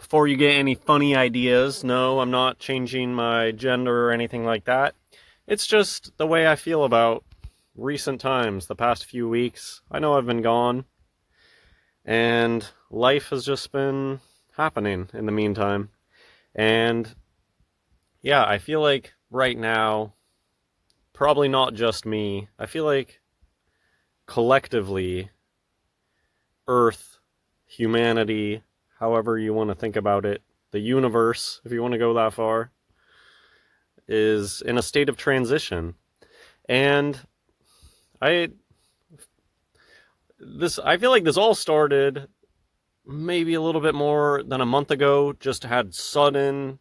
Before you get any funny ideas, no, I'm not changing my gender or anything like that. It's just the way I feel about recent times, the past few weeks. I know I've been gone, and life has just been happening in the meantime. And yeah, I feel like right now, probably not just me, I feel like collectively, Earth, humanity, however you want to think about it, the universe, if you want to go that far, is in a state of transition. And I I feel like this all started maybe a little bit more than a month ago. Just had sudden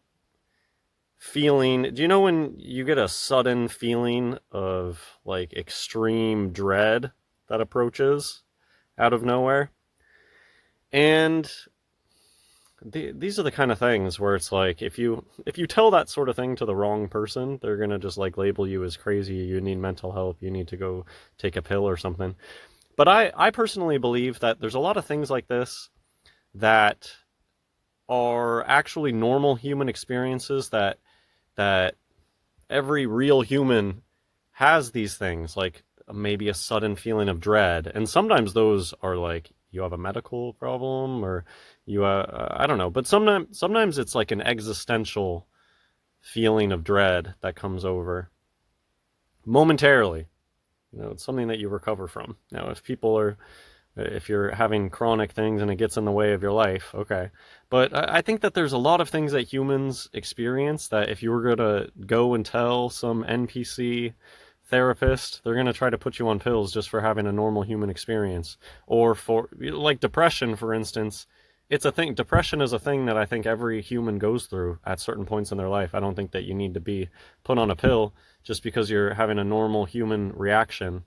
feeling. Do you know when you get a sudden feeling of like extreme dread that approaches out of nowhere? And these are the kind of things where it's like if you tell that sort of thing to the wrong person, they're gonna just like label you as crazy. You need mental help. You need to go take a pill or something. But I personally believe that there's a lot of things like this that are actually normal human experiences that every real human has these things, like maybe a sudden feeling of dread. And sometimes those are like you have a medical problem or you I don't know, but sometimes it's like an existential feeling of dread that comes over momentarily. It's something that you recover from. Now, if you're having chronic things and it gets in the way of your life, okay. But I think that there's a lot of things that humans experience that if you were going to go and tell some NPC therapist, they're going to try to put you on pills just for having a normal human experience. Or for, like, depression, for instance. It's a thing. Depression is a thing that I think every human goes through at certain points in their life. I don't think that you need to be put on a pill just because you're having a normal human reaction.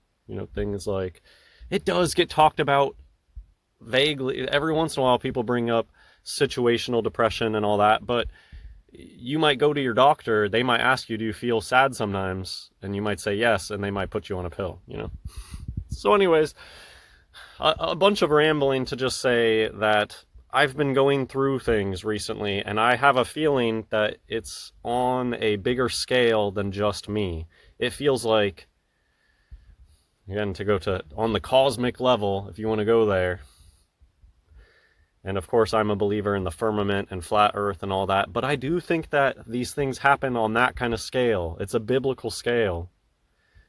Things like, it does get talked about vaguely. Every once in a while, people bring up situational depression and all that, but you might go to your doctor, they might ask you, do you feel sad sometimes? And you might say yes, and they might put you on a pill. So anyways, a bunch of rambling to just say that I've been going through things recently, and I have a feeling that it's on a bigger scale than just me. It feels like, again, to go to on the cosmic level, if you want to go there. And of course, I'm a believer in the firmament and flat earth and all that, but I do think that these things happen on that kind of scale. It's a biblical scale.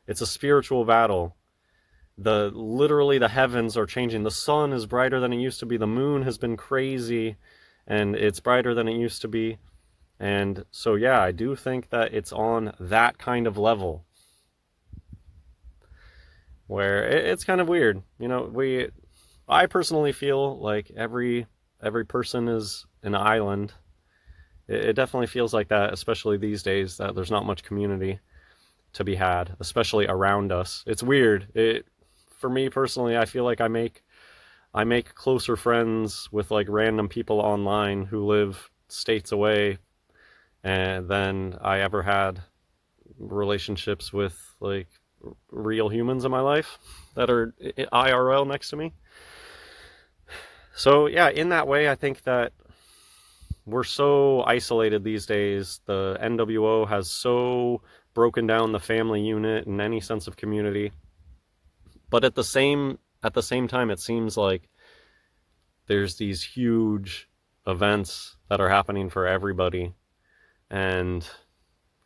It's a spiritual battle. Literally the heavens are changing. The sun is brighter than it used to be. The moon has been crazy and it's brighter than it used to be. And so yeah, I do think that it's on that kind of level where it's kind of weird. I personally feel like every person is an island. It definitely feels like that, especially these days that there's not much community to be had, especially around us. It's weird. For me personally, I feel like I make closer friends with like random people online who live states away, and than I ever had relationships with like real humans in my life that are IRL next to me. So yeah, in that way, I think that we're so isolated these days. The NWO has so broken down the family unit and any sense of community. But at the same time, it seems like there's these huge events that are happening for everybody. And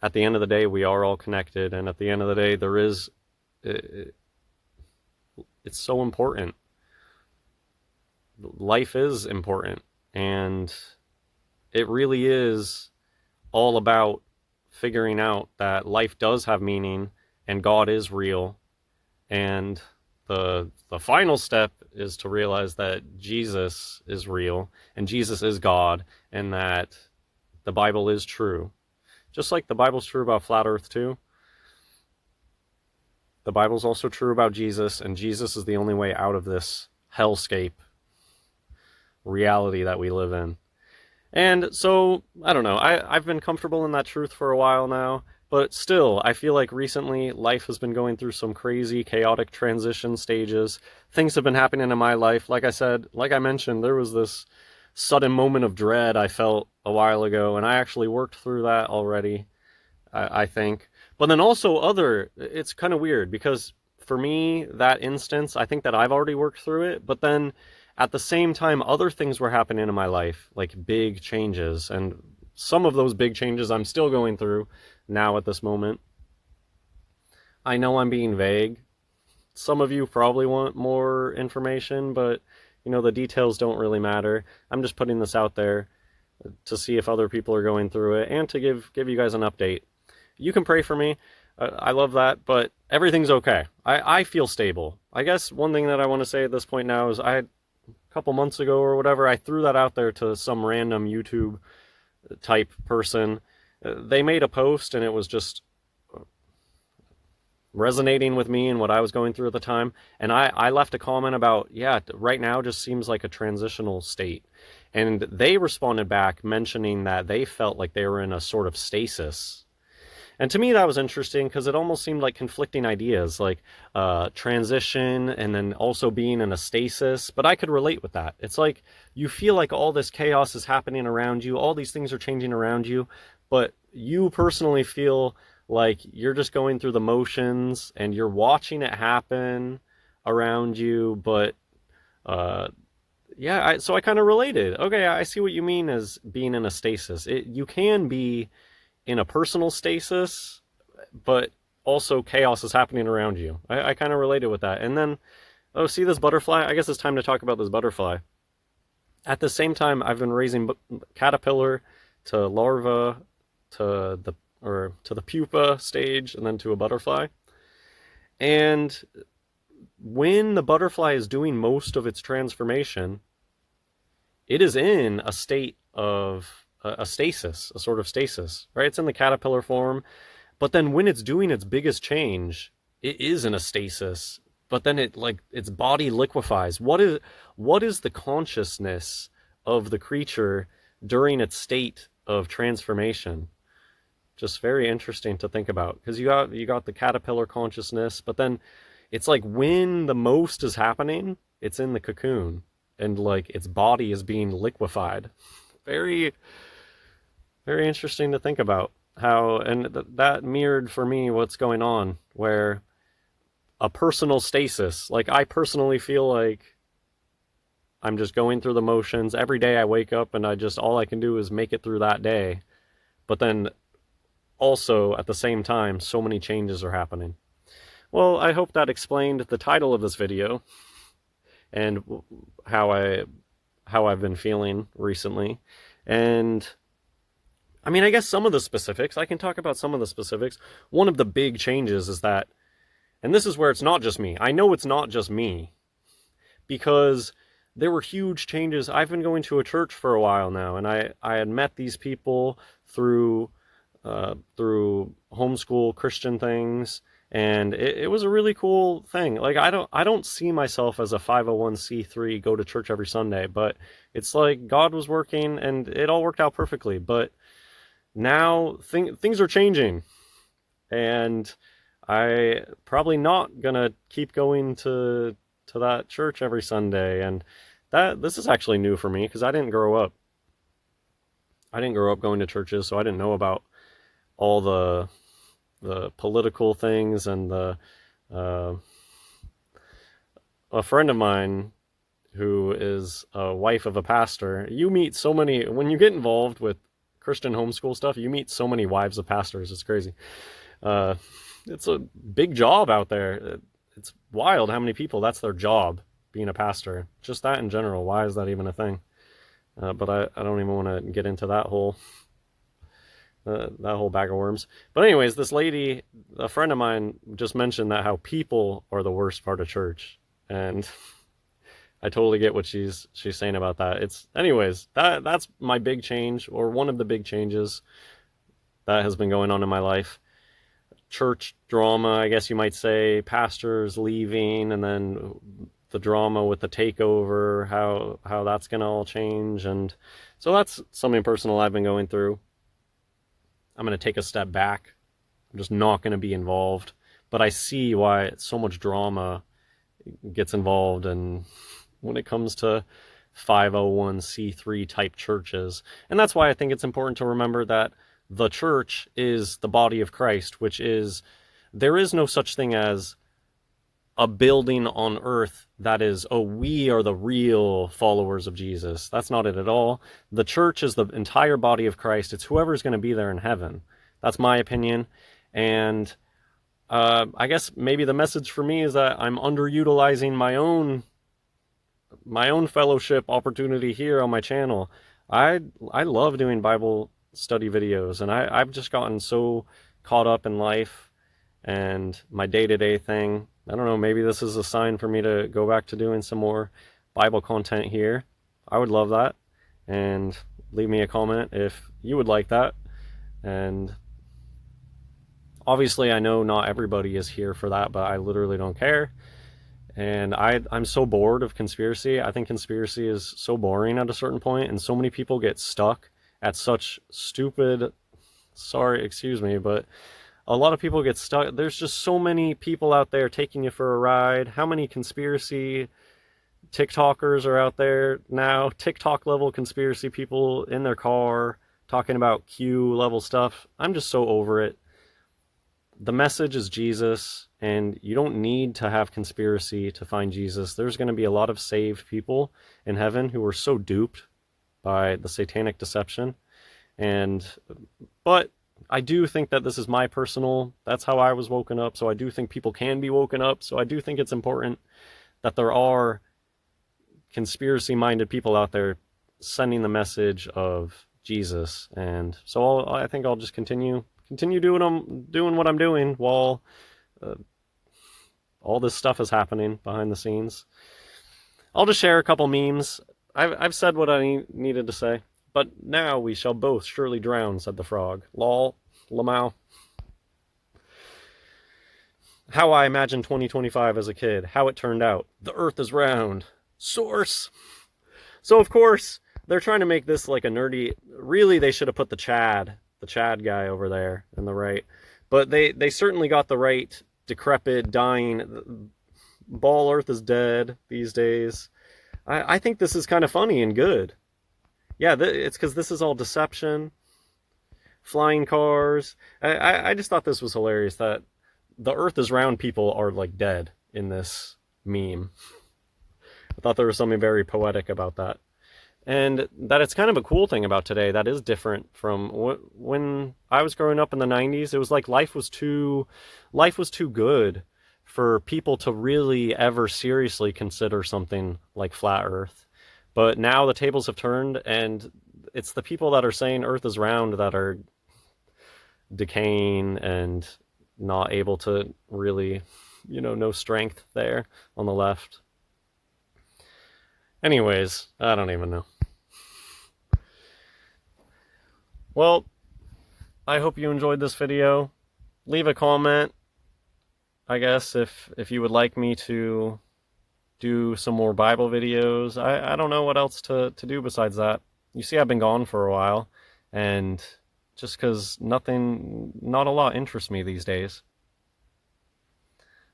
at the end of the day, we are all connected. And at the end of the day, it's so important. Life is important. And it really is all about figuring out that life does have meaning and God is real. And the final step is to realize that Jesus is real and Jesus is God and that the Bible is true. Just like the Bible's true about flat earth too, the Bible's also true about Jesus, and Jesus is the only way out of this hellscape reality that we live in. And so, I don't know, I've been comfortable in that truth for a while now, but still, I feel like recently life has been going through some crazy, chaotic transition stages. Things have been happening in my life. Like I mentioned, there was this sudden moment of dread I felt a while ago, and I actually worked through that already, I think. But then also it's kind of weird because for me, that instance, I think that I've already worked through it, but then at the same time, other things were happening in my life, like big changes, and some of those big changes I'm still going through now at this moment. I know I'm being vague. Some of you probably want more information, but the details don't really matter. I'm just putting this out there to see if other people are going through it and to give you guys an update. You can pray for me. I love that, but everything's okay. I feel stable. I guess one thing that I want to say at this point now is a couple months ago or whatever, I threw that out there to some random YouTube type person. They made a post and it was just resonating with me and what I was going through at the time. And I left a comment about, yeah, right now just seems like a transitional state. And they responded back mentioning that they felt like they were in a sort of stasis. And to me, that was interesting because it almost seemed like conflicting ideas, like transition and then also being in a stasis. But I could relate with that. It's like you feel like all this chaos is happening around you. All these things are changing around you. But you personally feel like you're just going through the motions and you're watching it happen around you. But yeah, so I kind of related. Okay, I see what you mean as being in a stasis. You can be in a personal stasis, but also chaos is happening around you. I kind of related with that. And then, oh, see this butterfly? I guess it's time to talk about this butterfly. At the same time, I've been raising caterpillar to larva to the pupa stage and then to a butterfly. And when the butterfly is doing most of its transformation, it is in a state of a stasis, a sort of stasis, right? It's in the caterpillar form, but then when it's doing its biggest change, it is in a stasis, but then its body liquefies. What is the consciousness of the creature during its state of transformation? Just very interesting to think about, because you got the caterpillar consciousness, but then it's like when the most is happening, it's in the cocoon and like its body is being liquefied. Very, very interesting to think about how, and that mirrored for me what's going on, where a personal stasis, like I personally feel like I'm just going through the motions. Every day I wake up and all I can do is make it through that day. But then also at the same time, so many changes are happening. Well, I hope that explained the title of this video and how I've been feeling recently. And I mean, I guess some of the specifics, I can talk about some of the specifics. One of the big changes is that, and this is where it's not just me. I know it's not just me, because there were huge changes. I've been going to a church for a while now, and I had met these people through homeschool Christian things, and it was a really cool thing. Like I don't see myself as a 501c3 go to church every Sunday, but it's like God was working and it all worked out perfectly. But now things are changing, and I probably not gonna keep going to that church every Sunday. And this is actually new for me because I didn't grow up going to churches, so I didn't know about all the political things. And a friend of mine who is a wife of a pastor, you meet so many, when you get involved with Christian homeschool stuff, you meet so many wives of pastors. It's crazy. It's a big job out there. It's wild how many people that's their job, being a pastor. Just that in general. Why is that even a thing? But I don't even want to get into that whole bag of worms. But anyways, this lady, a friend of mine, just mentioned that how people are the worst part of church, and I totally get what she's saying about that. Anyways, that's my big change, or one of the big changes that has been going on in my life. Church drama, I guess you might say, pastors leaving, and then the drama with the takeover, how that's gonna all change. And so that's something personal I've been going through. I'm gonna take a step back. I'm just not gonna be involved. But I see why so much drama gets involved, and when it comes to 501c3 type churches. And that's why I think it's important to remember that the church is the body of Christ, which is, there is no such thing as a building on earth that is, oh, we are the real followers of Jesus. That's not it at all. The church is the entire body of Christ. It's whoever's going to be there in heaven. That's my opinion. And I guess maybe the message for me is that I'm underutilizing my own fellowship opportunity here on my channel. I love doing Bible study videos, and I've just gotten so caught up in life and my day-to-day thing. I don't know, maybe this is a sign for me to go back to doing some more Bible content here. I would love that. And leave me a comment if you would like that. And obviously I know not everybody is here for that, but I literally don't care. And I'm so bored of conspiracy. I think conspiracy is so boring at a certain point, and so many people get stuck at such stupid, sorry, excuse me, but a lot of people get stuck. There's just so many people out there taking you for a ride. How many conspiracy TikTokers are out there now? TikTok level conspiracy people in their car talking about Q level stuff. I'm just so over it. The message is Jesus, and you don't need to have conspiracy to find Jesus. There's going to be a lot of saved people in heaven who were so duped by the satanic deception. But I do think that this is my personal, that's how I was woken up. So I do think people can be woken up. So I do think it's important that there are conspiracy-minded people out there sending the message of Jesus. And so I think I'll just continue doing what I'm doing while all this stuff is happening behind the scenes. I'll just share a couple memes. I've said what I needed to say. But now we shall both surely drown, said the frog. Lol. Lamau. How I imagined 2025 as a kid. How it turned out. The earth is round. Source. So, of course, they're trying to make this like a nerdy... Really, they should have put the Chad guy over there on the right. But they certainly got the right decrepit, dying... Ball Earth is dead these days. I think this is kind of funny and good. Yeah, it's because this is all deception. Flying cars. I just thought this was hilarious that the earth is round people are like dead in this meme. I thought there was something very poetic about that. And that it's kind of a cool thing about today that is different from when I was growing up in the 90s. It was like life was too good for people to really ever seriously consider something like flat earth. But now the tables have turned, and it's the people that are saying earth is round that are decaying and not able to really, no strength there on the left. Anyways, I don't even know. Well, I hope you enjoyed this video. Leave a comment, I guess, if you would like me to do some more Bible videos. I don't know what else to do besides that. You see, I've been gone for a while, and just because not a lot interests me these days.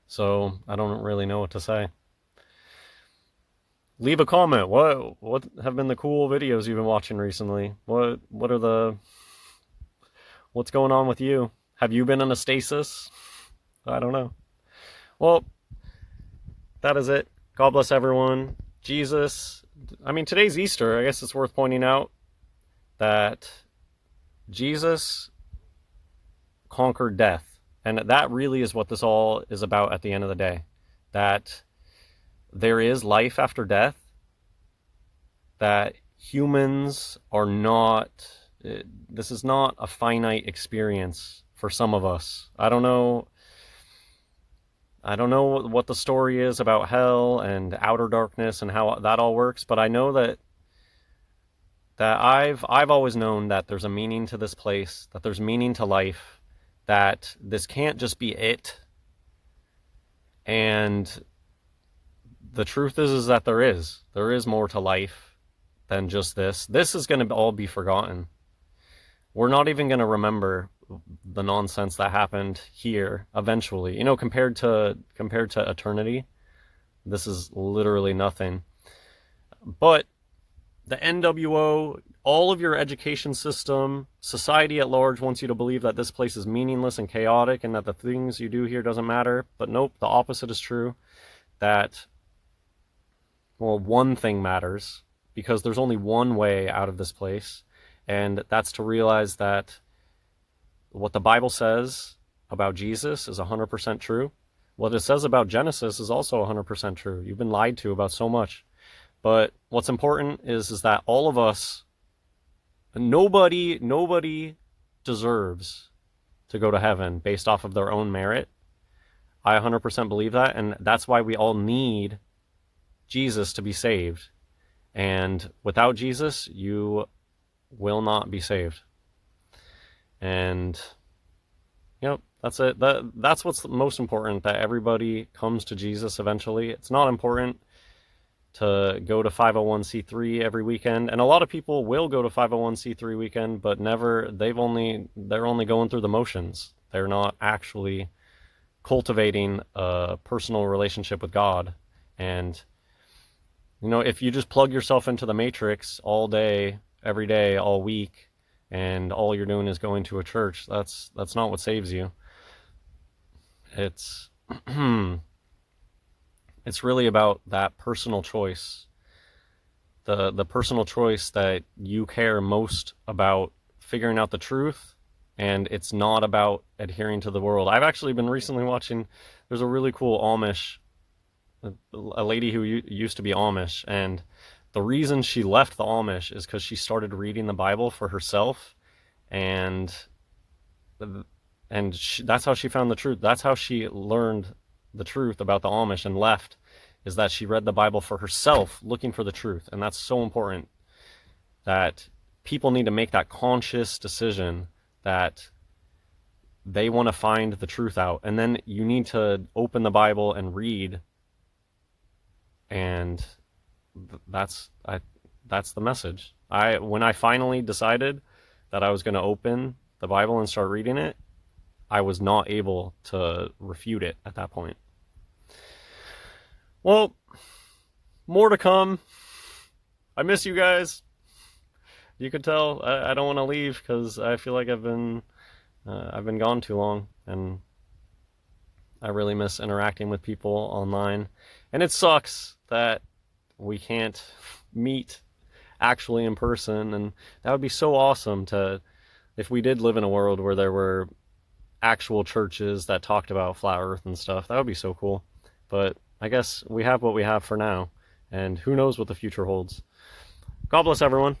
So I don't really know what to say. Leave a comment. What have been the cool videos you've been watching recently? What's going on with you? Have you been in a stasis? I don't know. Well, that is it. God bless everyone. Jesus, today's Easter. I guess it's worth pointing out that Jesus conquered death. And that really is what this all is about at the end of the day. That there is life after death. That humans are not... This is not a finite experience for some of us. I don't know what the story is about hell and outer darkness and how that all works, but I know that I've always known that there's a meaning to this place, that there's meaning to life, that this can't just be it. And the truth is that there is more to life than just this. This is going to all be forgotten. We're not even going to remember the nonsense that happened here eventually. Compared to eternity, this is literally nothing. But the NWO, all of your education system, society at large wants you to believe that this place is meaningless and chaotic and that the things you do here doesn't matter. But nope, the opposite is true. That, well, one thing matters, because there's only one way out of this place, and that's to realize that what the Bible says about Jesus is 100% true. What it says about Genesis is also 100% true. You've been lied to about so much. But what's important is that all of us, nobody deserves to go to heaven based off of their own merit. I 100% believe that, and that's why we all need Jesus to be saved. And without Jesus, you will not be saved. And yep, that's it. That's what's most important, that everybody comes to Jesus eventually. It's not important to go to 501c3 every weekend, and a lot of people will go to 501c3 weekend, but they're only going through the motions. They're not actually cultivating a personal relationship with God. And if you just plug yourself into the matrix all day, every day, all week, and all you're doing is going to a church, that's not what saves you. It's it's really about that personal choice, the personal choice that you care most about figuring out the truth, and it's not about adhering to the world. I've actually been recently watching, there's a really cool Amish, a lady who used to be Amish, and the reason she left the Amish is because she started reading the Bible for herself, and that's how she found the truth. That's how she learned the truth about the Amish and left, is that she read the Bible for herself, looking for the truth. And that's so important, that people need to make that conscious decision that they want to find the truth out. And then you need to open the Bible and read, and that's the message. When I finally decided that I was going to open the Bible and start reading it, I was not able to refute it at that point. Well, more to come. I miss you guys. You could tell I don't want to leave, because I feel like I've been gone too long, and I really miss interacting with people online. And it sucks that we can't meet actually in person, and that would be so awesome if we did live in a world where there were actual churches that talked about flat earth and stuff. That would be so cool. But I guess we have what we have for now, and who knows what the future holds. God bless everyone.